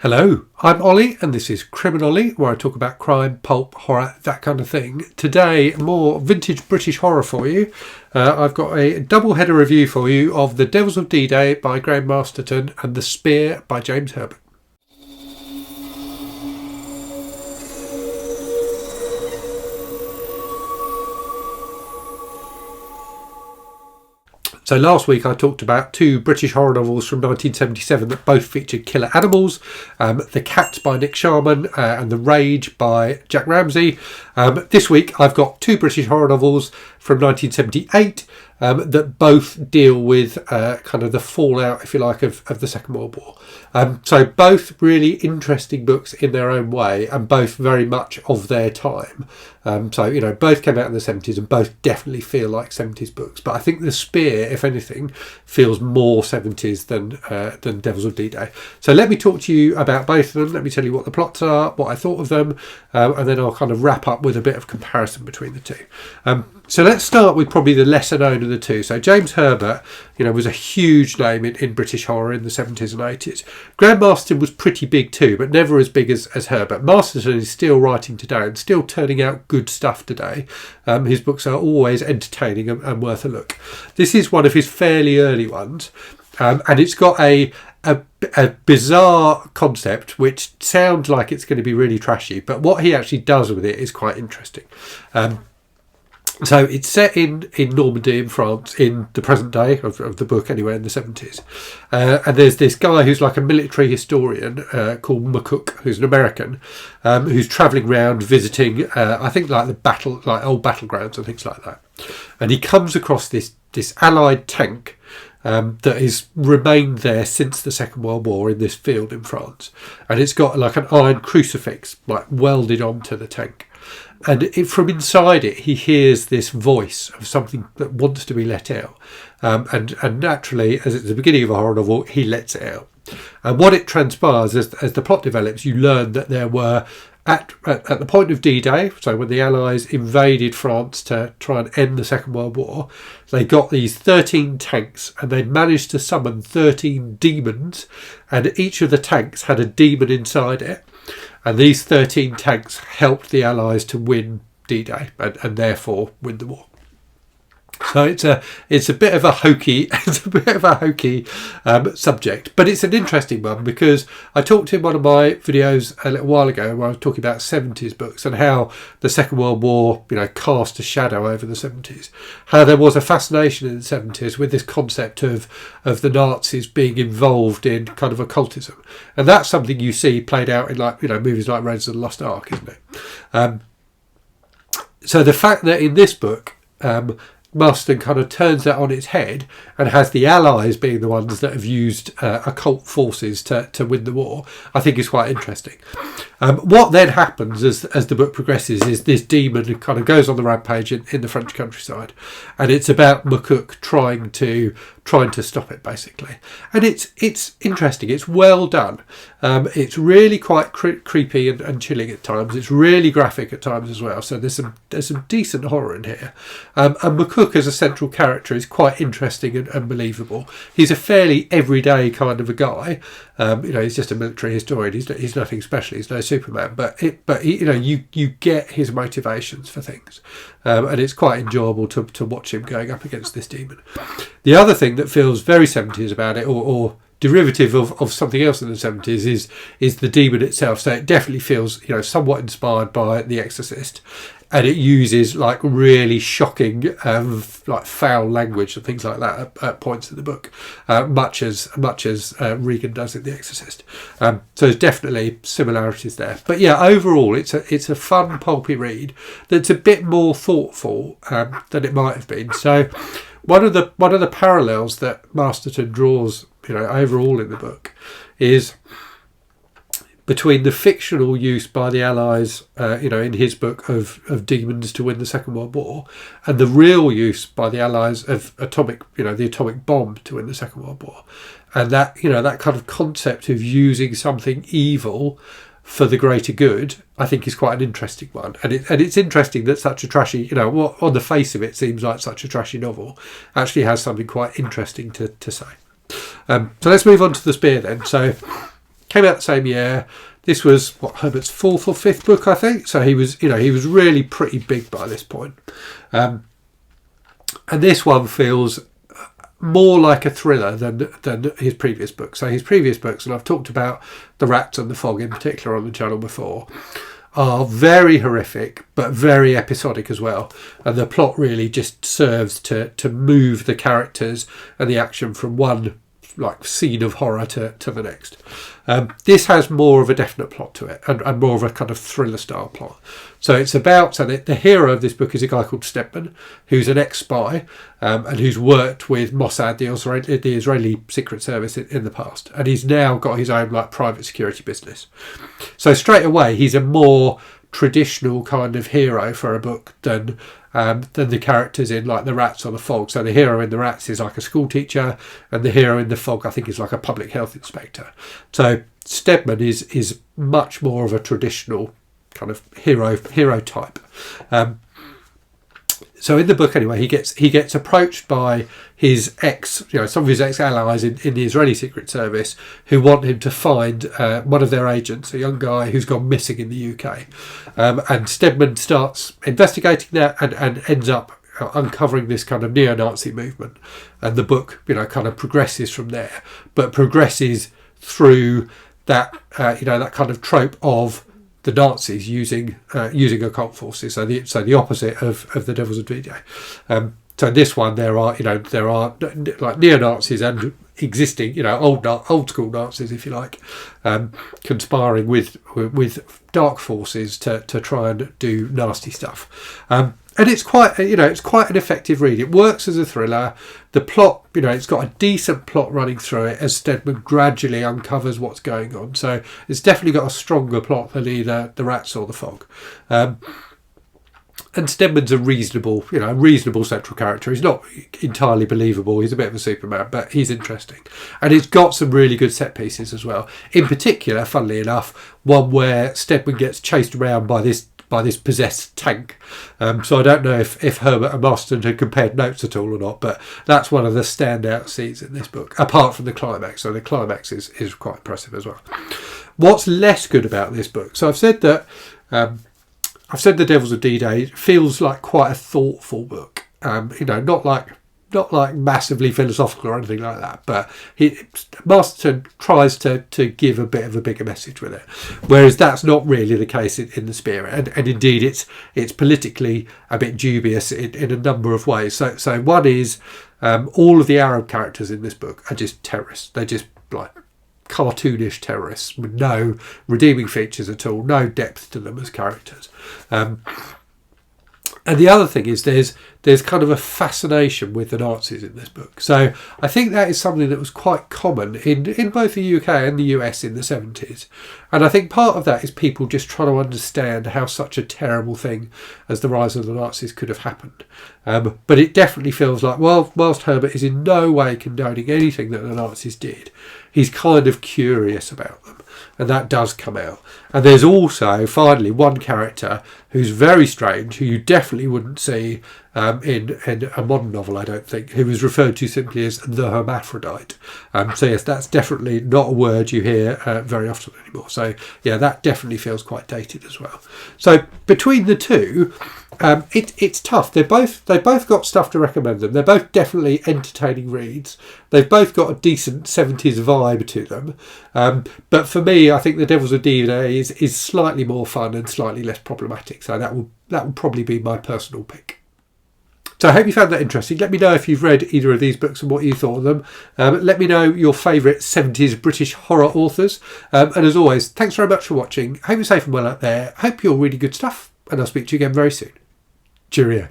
Hello, I'm Ollie and this is CriminOlly, where I talk about crime, pulp, horror, that kind of thing. Today, more vintage British horror for you. I've got a double-header review for you of The Devils of D-Day by Masterton and The Spear by James Herbert. So last week I talked about two British horror novels from 1977 that both featured killer animals, The Cat by Nick Sharman and The Rage by Jack Ramsey. This week I've got two British horror novels from 1978 that both deal with kind of the fallout, if you like, of the Second World War. So both really interesting books in their own way and both very much of their time. So, both came out in the 70s and both definitely feel like 70s books. But I think The Spear, if anything, feels more 70s than Devils of D-Day. So let me talk to you about both of them. Let me tell you what the plots are, what I thought of them, and then I'll kind of wrap up with a bit of comparison between the two. So let's start with probably the lesser known of the two. So James Herbert, was a huge name in British horror in the 70s and 80s. Masterton was pretty big too, but never as big as Herbert. Masterton is still writing today and still turning out good stuff today. His books are always entertaining and worth a look. This is one of his fairly early ones, and it's got a bizarre concept which sounds like it's going to be really trashy, but what he actually does with it is quite interesting. So it's set in Normandy in France in the present day of the book anyway, in the 70s. And there's this guy who's like a military historian called McCook, who's an American, who's travelling around visiting, I think like old battlegrounds and things like that. And he comes across this Allied tank that has remained there since the Second World War in this field in France. And it's got like an iron crucifix like welded onto the tank. And from inside it, he hears this voice of something that wants to be let out. And naturally, as it's the beginning of a horror novel, he lets it out. And what it transpires, as the plot develops, you learn that there were, at the point of D-Day, so when the Allies invaded France to try and end the Second World War, they got these 13 tanks and they managed to summon 13 demons, and each of the tanks had a demon inside it. And these 13 tanks helped the Allies to win D-Day and therefore win the war. So it's a bit of a hokey subject, but it's an interesting one because I talked in one of my videos a little while ago where I was talking about 70s books and how the Second World War, cast a shadow over the 70s. How there was a fascination in the 70s with this concept of the Nazis being involved in kind of occultism, and that's something you see played out in movies like Raiders of the Lost Ark, isn't it? So the fact that in this book, Masterton kind of turns that on its head and has the Allies being the ones that have used occult forces to win the war, I think is quite interesting. What then happens as the book progresses is this demon kind of goes on the rampage in the French countryside, and it's about McCook trying to stop it, basically. And it's interesting. It's well done. It's really quite creepy and chilling at times. It's really graphic at times as well. So there's some decent horror in here. And McCook as a central character is quite interesting and believable. He's a fairly everyday kind of a guy. He's just a military historian. He's nothing special. He's no Superman. But you get his motivations for things, and it's quite enjoyable to watch him going up against this demon. The other thing that feels very 70s about it, or derivative of something else in the 70s, is the demon itself. So it definitely feels somewhat inspired by The Exorcist. And it uses like really shocking, like foul language and things like that at points in the book, much as Regan does in The Exorcist. So there's definitely similarities there. But yeah, overall, it's a fun pulpy read that's a bit more thoughtful than it might have been. So one of the parallels that Masterton draws, overall in the book, is between the fictional use by the Allies, in his book of demons to win the Second World War, and the real use by the Allies of the atomic bomb to win the Second World War, and that that kind of concept of using something evil for the greater good, I think is quite an interesting one. And it's interesting that such a trashy, what on the face of it seems like such a trashy novel, actually has something quite interesting to say. So let's move on to The Spear then. So came out the same year. This was Herbert's 4th or 5th book, I think. So he was really pretty big by this point. And this one feels more like a thriller than his previous books. So his previous books, and I've talked about The Rats and the Fog in particular on the channel before, are very horrific but very episodic as well, and the plot really just serves to move the characters and the action from one scene of horror to the next. This has more of a definite plot to it, and more of a kind of thriller style plot. So it's about, the hero of this book is a guy called Stedman, who's an ex-spy and who's worked with Mossad, the Israeli Secret Service in the past, and he's now got his own private security business. So straight away he's a more traditional kind of hero for a book than the characters in The Rats or the Fog. So the hero in The Rats is like a school teacher, and the hero in the Fog I think is like a public health inspector. So Stedman is much more of a traditional kind of hero type. So in the book anyway, he gets approached by his some of his ex-allies in the Israeli Secret Service, who want him to find one of their agents, a young guy who's gone missing in the UK. And Stedman starts investigating that and ends up uncovering this kind of neo-Nazi movement. And the book, kind of progresses from there, but progresses through that, that kind of trope of the Nazis using occult forces, so the opposite of the Devils of D-Day. So in this one there are neo-Nazis and existing old school Nazis, if you like, conspiring with dark forces to try and do nasty stuff. And it's quite an effective read. It works as a thriller. The plot, it's got a decent plot running through it as Stedman gradually uncovers what's going on. So it's definitely got a stronger plot than either The Rats or the Fog. And Stedman's a reasonable central character. He's not entirely believable. He's a bit of a Superman, but he's interesting. And it's got some really good set pieces as well. In particular, funnily enough, one where Stedman gets chased around by this possessed tank. So I don't know if Herbert and Masterton had compared notes at all or not, but that's one of the standout scenes in this book, apart from the climax. So the climax is quite impressive as well. What's less good about this book? So I've said that The Devils of D-Day feels like quite a thoughtful book. Not like massively philosophical or anything like that, but Masterton tries to give a bit of a bigger message with it, whereas that's not really the case in The Spirit, and indeed it's politically a bit dubious in a number of ways. So one is all of the Arab characters in this book are just terrorists. They're just cartoonish terrorists with no redeeming features at all, no depth to them as characters. And the other thing is there's kind of a fascination with the Nazis in this book. So I think that is something that was quite common in both the UK and the US in the 70s. And I think part of that is people just trying to understand how such a terrible thing as the rise of the Nazis could have happened. But it definitely feels like, whilst Herbert is in no way condoning anything that the Nazis did, he's kind of curious about them. And that does come out. And there's also, finally, one character who's very strange, who you definitely wouldn't see in a modern novel, I don't think, who is referred to simply as the hermaphrodite. So yes, that's definitely not a word you hear very often anymore. So yeah, that definitely feels quite dated as well. So between the two, it's tough. They both got stuff to recommend them. They're both definitely entertaining reads. They've both got a decent 70s vibe to them. But for me, I think The Devils of D-Day is slightly more fun and slightly less problematic. So that will probably be my personal pick. So I hope you found that interesting. Let me know if you've read either of these books and what you thought of them. Let me know your favourite 70s British horror authors. And as always, thanks very much for watching. Hope you're safe and well out there. Hope you're reading good stuff. And I'll speak to you again very soon. Cheerio.